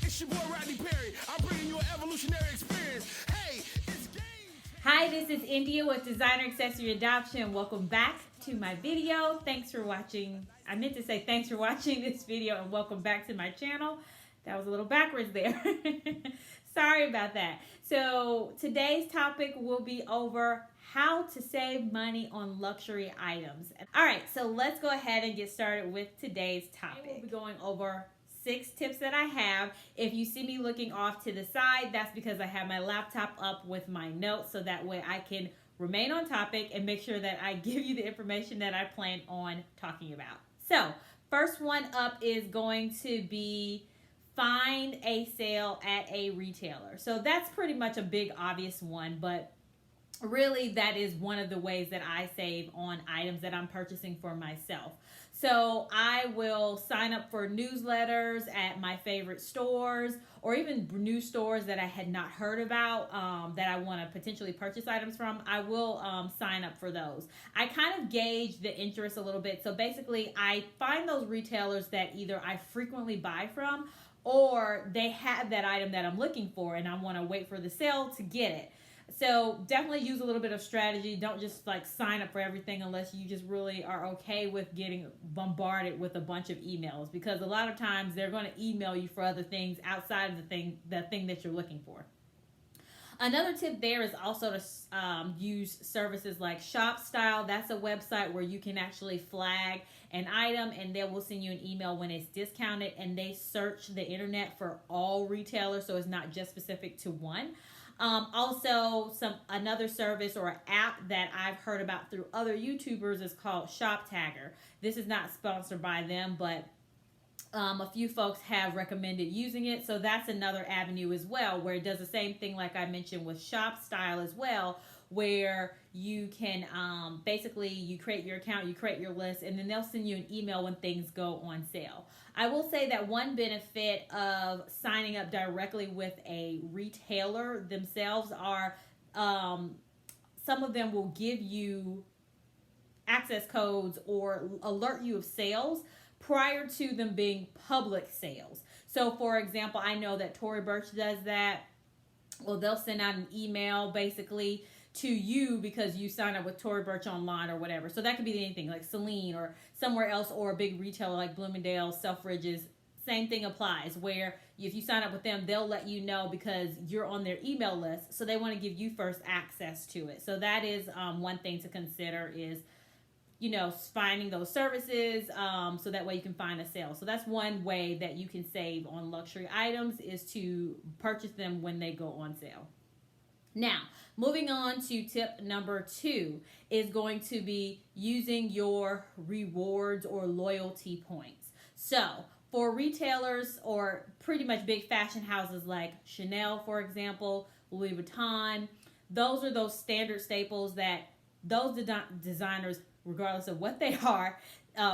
It's your boy Rodney Perry. I'm bringing you an evolutionary experience. Hey, it's game. Hi, this is India with Designer Accessory Adoption. Welcome back to my video. Thanks for watching. I meant to say thanks for watching this video and welcome back to my channel. That was a little backwards there. Sorry about that. So today's topic will be over how to save money on luxury items. All right, so let's go ahead and get started with today's topic. We'll be going over 6 tips that I have. If you see me looking off to the side, that's because I have my laptop up with my notes, so that way I can remain on topic and make sure that I give you the information that I plan on talking about. So first one up is going to be find a sale at a retailer. So that's pretty much a big obvious one, but really that is one of the ways that I save on items that I'm purchasing for myself. So I will sign up for newsletters at my favorite stores, or even new stores that I had not heard about that I want to potentially purchase items from. I will sign up for those. I kind of gauge the interest a little bit. So basically I find those retailers that either I frequently buy from, or they have that item that I'm looking for and I want to wait for the sale to get it. So definitely use a little bit of strategy. Don't just like sign up for everything unless you just really are okay with getting bombarded with a bunch of emails, because a lot of times they're going to email you for other things outside of the thing that you're looking for. Another tip there is also to use services like ShopStyle. That's a website where you can actually flag an item and they will send you an email when it's discounted, and they search the internet for all retailers, so it's not just specific to one. Also, another service or app that I've heard about through other YouTubers is called ShopTagger. This is not sponsored by them, but a few folks have recommended using it. So that's another avenue as well, where it does the same thing like I mentioned with ShopStyle as well, where you can basically you create your account, you create your list, and then they'll send you an email when things go on sale. I will say that one benefit of signing up directly with a retailer themselves are some of them will give you access codes or alert you of sales prior to them being public sales. So for example, I know that Tory Burch does that. Well, they'll send out an email basically to you because you sign up with Tory Burch online or whatever. So that could be anything like Celine or somewhere else, or a big retailer like Bloomingdale's, Selfridges. Same thing applies, where if you sign up with them, they'll let you know because you're on their email list. So they want to give you first access to it. So that is one thing to consider is, you know, finding those services so that way you can find a sale. So that's one way that you can save on luxury items, is to purchase them when they go on sale. Now, moving on to tip number 2 is going to be using your rewards or loyalty points. So for retailers or pretty much big fashion houses like Chanel, for example, Louis Vuitton, those are those standard staples that those designers, regardless of what they are,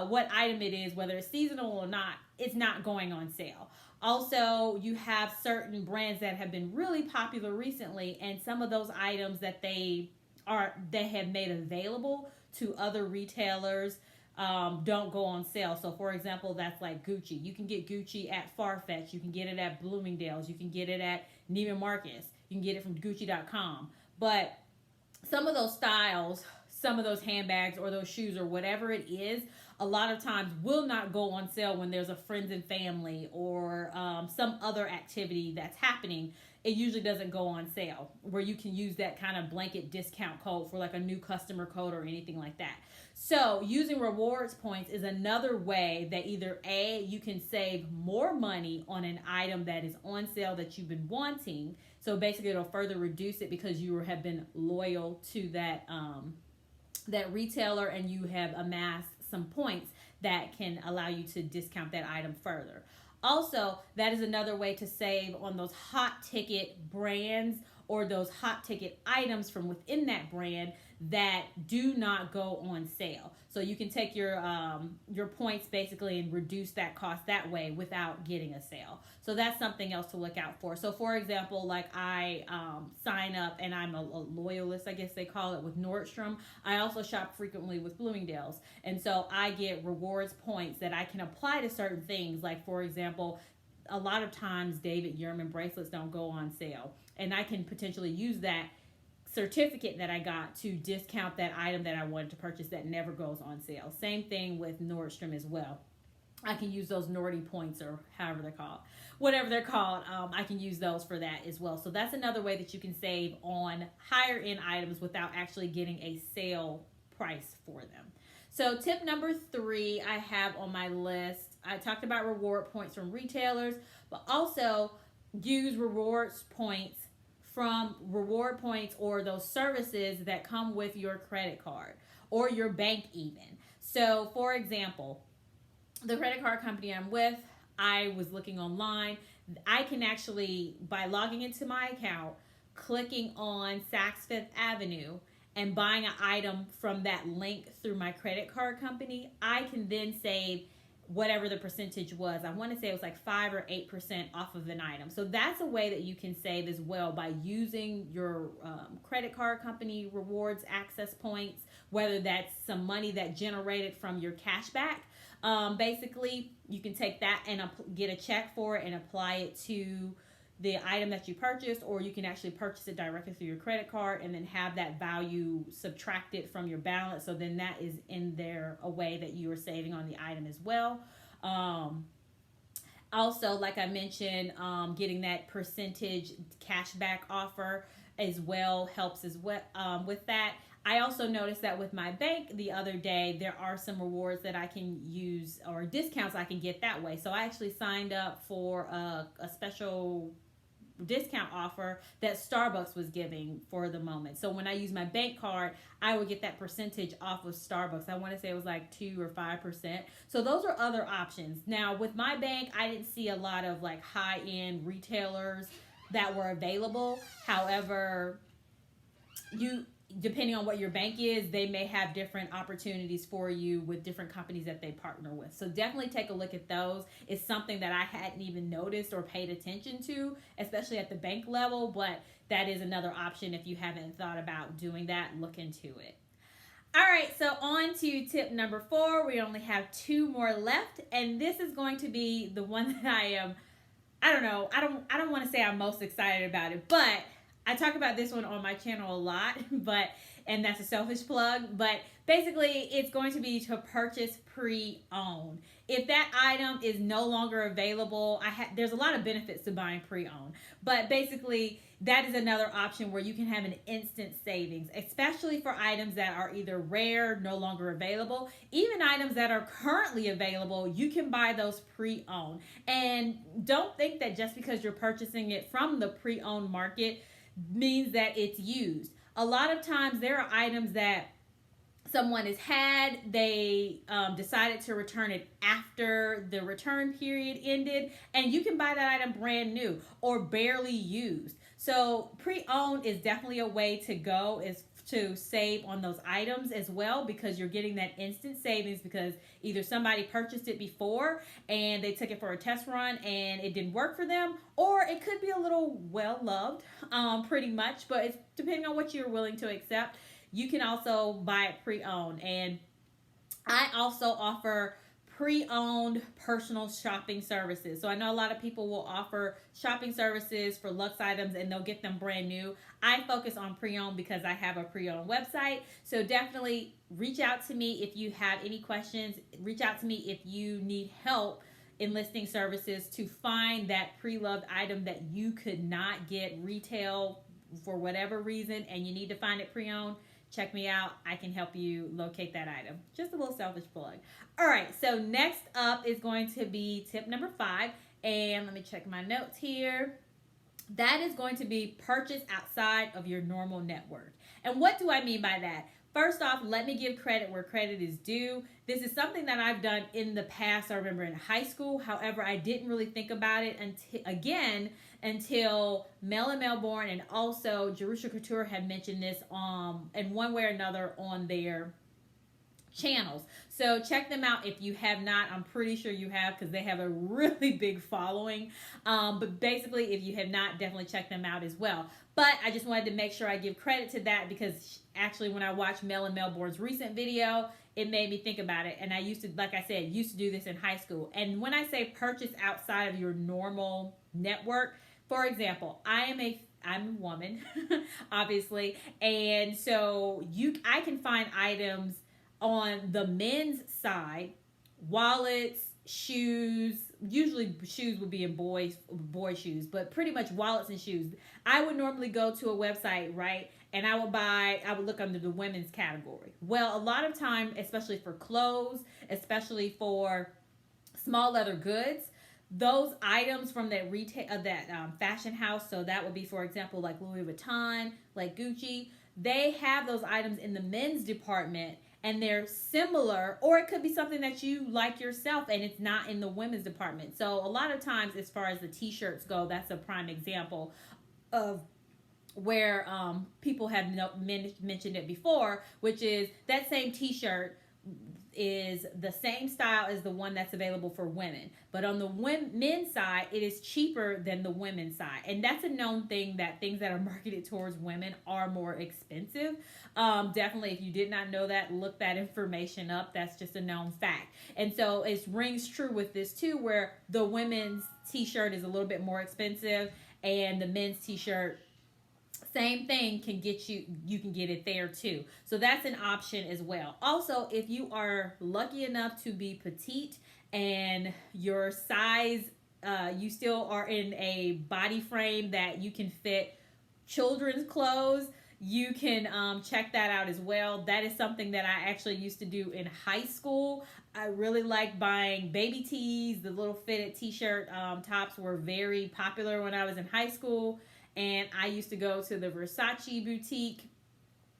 what item it is, whether it's seasonal or not, it's not going on sale. Also, you have certain brands that have been really popular recently, and some of those items that they have made available to other retailers don't go on sale. So for example, that's like Gucci. You can get Gucci at Farfetch. You can get it at Bloomingdale's. You can get it at Neiman Marcus. You can get it from Gucci.com. But some of those styles, some of those handbags or those shoes or whatever it is, a lot of times will not go on sale when there's a friends and family or some other activity that's happening. It usually doesn't go on sale, where you can use that kind of blanket discount code for like a new customer code or anything like that. So using rewards points is another way that either A, you can save more money on an item that is on sale that you've been wanting. So basically it'll further reduce it because you have been loyal to that that retailer, and you have amassed some points that can allow you to discount that item further. Also, that is another way to save on those hot ticket brands or those hot ticket items from within that brand that do not go on sale. So you can take your points basically and reduce that cost that way without getting a sale. So that's something else to look out for. So for example, like I sign up and I'm a loyalist, I guess they call it, with Nordstrom. I also shop frequently with Bloomingdale's. And so I get rewards points that I can apply to certain things. Like for example, a lot of times David Yurman bracelets don't go on sale, and I can potentially use that certificate that I got to discount that item that I wanted to purchase that never goes on sale. Same thing with Nordstrom as well. I can use those Nordy points, or however they're called, whatever they're called. I can use those for that as well. So that's another way that you can save on higher end items without actually getting a sale price for them. So tip number 3 I have on my list, I talked about reward points from retailers, but also use rewards points from reward points or those services that come with your credit card or your bank even. So for example, the credit card company I'm with, I was looking online. I can actually, by logging into my account, clicking on Saks Fifth Avenue and buying an item from that link through my credit card company, I can then save whatever the percentage was. I want to say it was like 5 or 8% off of an item. So that's a way that you can save as well by using your credit card company rewards access points, whether that's some money that generated from your cash back. Basically, you can take that and get a check for it and apply it to the item that you purchased, or you can actually purchase it directly through your credit card and then have that value subtracted from your balance. So then that is in there, a way that you are saving on the item as well. Also, like I mentioned, getting that percentage cash back offer as well helps as well with that. I also noticed that with my bank the other day, there are some rewards that I can use, or discounts I can get that way. So I actually signed up for a special discount offer that Starbucks was giving for the moment. So when I use my bank card, I would get that percentage off of Starbucks. I want to say it was like 2 or 5%. So those are other options. Now with my bank, I didn't see a lot of like high-end retailers that were available. However, depending on what your bank is, they may have different opportunities for you with different companies that they partner with. So definitely take a look at those. It's something that I hadn't even noticed or paid attention to, especially at the bank level, but that is another option if you haven't thought about doing that. Look into it. All right, so on to tip number 4. We only have 2 more left, and this is going to be the one that I don't want to say I'm most excited about it, but I talk about this one on my channel a lot, and that's a selfish plug, but basically it's going to be to purchase pre-owned. If that item is no longer available, there's a lot of benefits to buying pre-owned, but basically that is another option where you can have an instant savings, especially for items that are either rare, no longer available. Even items that are currently available, you can buy those pre-owned. And don't think that just because you're purchasing it from the pre-owned market means that it's used. A lot of times there are items that someone has had, they decided to return it after the return period ended, and you can buy that item brand new or barely used. So pre-owned is definitely a way to go, is to save on those items as well, because you're getting that instant savings because either somebody purchased it before and they took it for a test run and it didn't work for them, or it could be a little well loved, pretty much, but it's depending on what you're willing to accept. You can also buy it pre-owned, and I also offer pre-owned personal shopping services. So I know a lot of people will offer shopping services for luxe items and they'll get them brand new. I focus on pre-owned because I have a pre-owned website. So definitely reach out to me if you have any questions. Reach out to me if you need help in listing services to find that pre-loved item that you could not get retail for whatever reason and you need to find it pre-owned. Check me out. I can help you locate that item. Just a little selfish plug. All right, so next up is going to be tip number 5. And let me check my notes here. That is going to be purchase outside of your normal network. And what do I mean by that? First off, let me give credit where credit is due. This is something that I've done in the past. I remember in high school. However, I didn't really think about it until Mel and Melbourne and also Jerusha Couture had mentioned this in one way or another on their channels. So check them out if you have not. I'm pretty sure you have because they have a really big following. But basically, if you have not, definitely check them out as well. But I just wanted to make sure I give credit to that because actually when I watched Mel and Melbourne's recent video, it made me think about it. And I used to, like I said, used to do this in high school. And when I say purchase outside of your normal network, for example, I'm a woman, obviously, and so I can find items on the men's side, wallets, shoes. Usually shoes would be in boy shoes, but pretty much wallets and shoes. I would normally go to a website, right? And I would look under the women's category. Well, a lot of time, especially for clothes, especially for small leather goods, those items from that retail, fashion house, so that would be, for example, like Louis Vuitton, like Gucci, they have those items in the men's department, and they're similar, or it could be something that you like yourself and it's not in the women's department. So a lot of times, as far as the t-shirts go, that's a prime example of where people have mentioned it before, which is that same t-shirt is the same style as the one that's available for women, but on the men's side it is cheaper than the women's side, and that's a known thing, that things that are marketed towards women are more expensive. Definitely, if you did not know that, look that information up. That's just a known fact. And so it rings true with this too, where the women's t-shirt is a little bit more expensive, and the men's t-shirt, same thing, can get you can get it there too. So that's an option as well. Also, if you are lucky enough to be petite and your size, you still are in a body frame that you can fit children's clothes, you can check that out as well. That is something that I actually used to do in high school. I really like buying baby tees. The little fitted t-shirt tops were very popular when I was in high school. And I used to go to the Versace boutique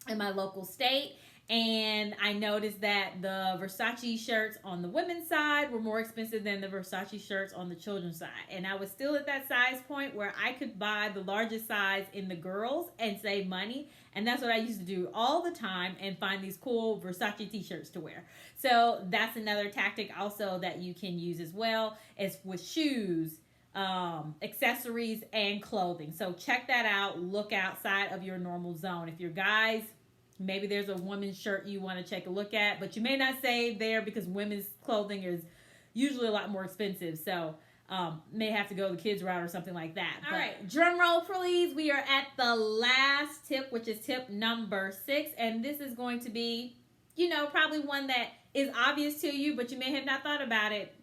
in my local state, and I noticed that the Versace shirts on the women's side were more expensive than the Versace shirts on the children's side. And I was still at that size point where I could buy the largest size in the girls and save money. And that's what I used to do all the time, and find these cool Versace t-shirts to wear. So that's another tactic also that you can use as well, as with shoes, accessories, and clothing. So check that out. Look outside of your normal zone. If you're guys, maybe there's a women's shirt you want to take a look at, but you may not save there because women's clothing is usually a lot more expensive. So may have to go the kids route or something like that. All right, drum roll please. We are at the last tip, which is tip number 6, and this is going to be, probably one that is obvious to you, but you may have not thought about it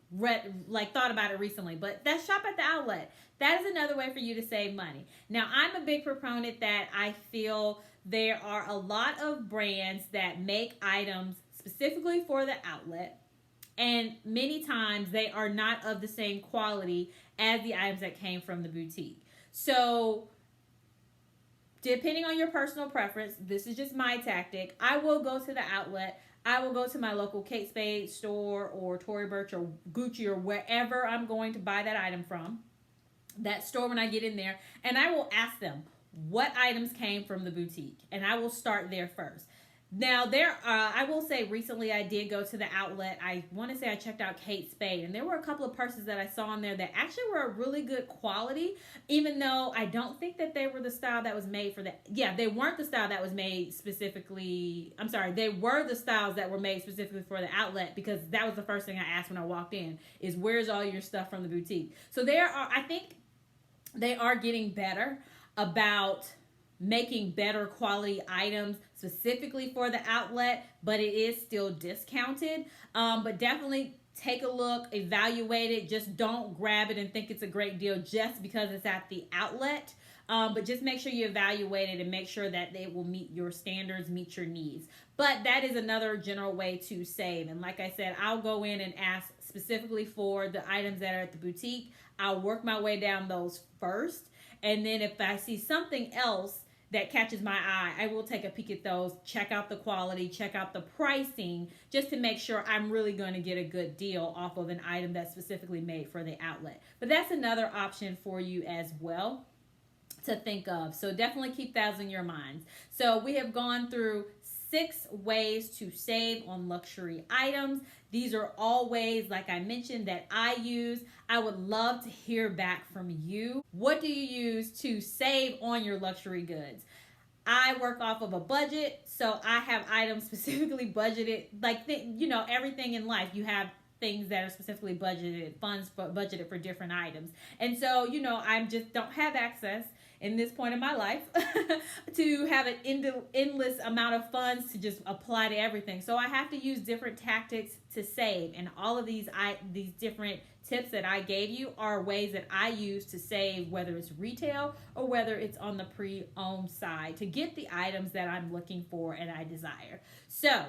recently, but that's shop at the outlet. That is another way for you to save money. Now, I'm a big proponent that I feel there are a lot of brands that make items specifically for the outlet, and many times they are not of the same quality as the items that came from the boutique. So depending on your personal preference, this is just my tactic. I will go to the outlet. I will go to my local Kate Spade store or Tory, Burch, or Gucci, or wherever I'm going to buy that item from, that store when I get in there, and I will ask them what items came from the boutique, and I will start there first. Now, I will say recently I did go to the outlet. I want to say I checked out Kate Spade, and there were a couple of purses that I saw in there that actually were really good quality, even though I don't think that they were the style that was made for that. Yeah, they weren't the style that was made specifically. I'm sorry, they were the styles that were made specifically for the outlet, because that was the first thing I asked when I walked in, is where's all your stuff from the boutique? So I think they are getting better about making better quality items specifically for the outlet, but it is still discounted. But definitely take a look, evaluate it. Just don't grab it and think it's a great deal just because it's at the outlet. But just make sure you evaluate it and make sure that it will meet your standards, meet your needs. But that is another general way to save. And like I said, I'll go in and ask specifically for the items that are at the boutique. I'll work my way down those first. And then if I see something else that catches my eye, I will take a peek at those, check out the quality, check out the pricing, just to make sure I'm really going to get a good deal off of an item that's specifically made for the outlet. But that's another option for you as well to think of. So definitely keep that in your minds. So we have gone through 6 ways to save on luxury items. These are all ways, like I mentioned, that I use. I would love to hear back from you. What do you use to save on your luxury goods? I work off of a budget, so I have items specifically budgeted, like, everything in life. You have things that are specifically budgeted, funds budgeted for different items. And so, I just don't have access in this point in my life to have an endless amount of funds to just apply to everything. So I have to use different tactics to save. And all of these different tips that I gave you are ways that I use to save, whether it's retail or whether it's on the pre-owned side, to get the items that I'm looking for and I desire. So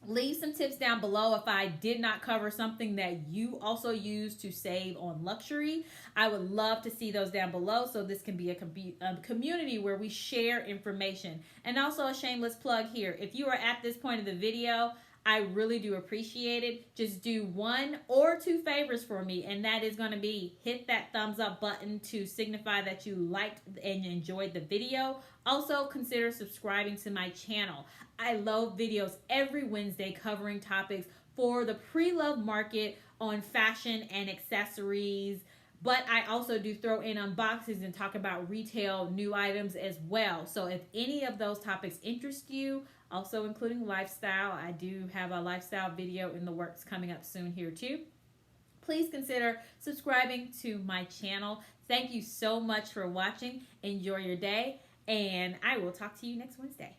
leave some tips down below if I did not cover something that you also use to save on luxury. I would love to see those down below, so this can be a community where we share information. And also a shameless plug here. If you are at this point of the video, I really do appreciate it. Just do 1 or 2 favors for me, and that is going to be hit that thumbs up button to signify that you liked and enjoyed the video. Also, consider subscribing to my channel. I load videos every Wednesday covering topics for the pre-loved market on fashion and accessories, but I also do throw in unboxings and talk about retail new items as well. So if any of those topics interest you, also including lifestyle, I do have a lifestyle video in the works coming up soon here too. Please consider subscribing to my channel. Thank you so much for watching. Enjoy your day, and I will talk to you next Wednesday.